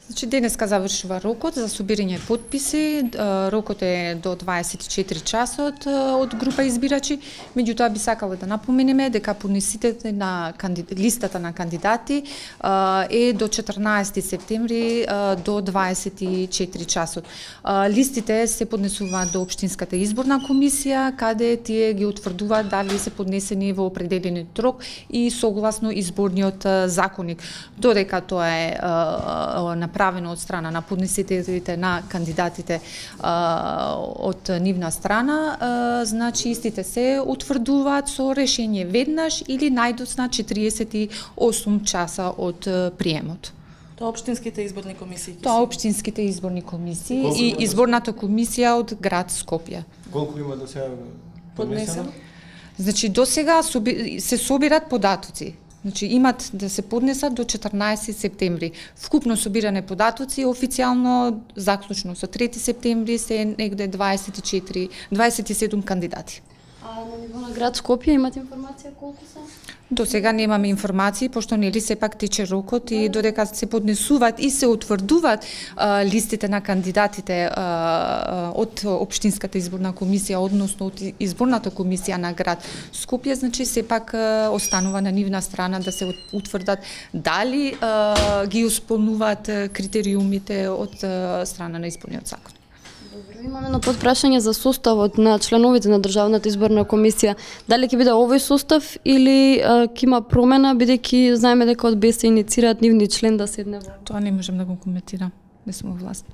Значи денеска завршува рокот за собирање потписи. Рокот е до 24 часот од група избирачи. Меѓутоа би сакала да напоменеме дека поднесителите на листата на кандидати е до 14 септември до 24 часот. Листите се поднесуваат до Општинската изборна комисија, каде тие ги утврдуваат дали се поднесени во определен рок и согласно изборниот законник. Додека тоа е направено од страна на поднесителите на кандидатите од нивна страна, значи истите се утврдуваат со решение веднаш или најдоцна 48 часа од приемот. Тоа општинските изборни комисии? Тоа општинските изборни комисии и изборната комисија од град Скопје. Колку има до сега поднесено? Значи до сега се собират податоци. Значи имат да се поднесат до 14 септември. Вкупно собиране податоци официјално заклучно со 3 септември се негде 27 кандидати. А на ниво на град Скопје имате информација колку се? До сега немаме информации, пошто нели сепак тече рокот и додека се поднесуваат и се утврдуваат листите на кандидатите од Општинската изборна комисија, односно од изборната комисија на град Скопје, значи сепак останува на нивна страна да се утврдат дали ги исполнуваат критериумите од страна на изборниот закон. Добро, имаме едно подпрашање за составот на членовите на Државната изборна комисија. Дали ќе биде овој состав или ќе има промена, бидејќи знаеме дека од БЕС се иницираат нивни член да седне во... Тоа не можам да го коментирам, не сум во власт.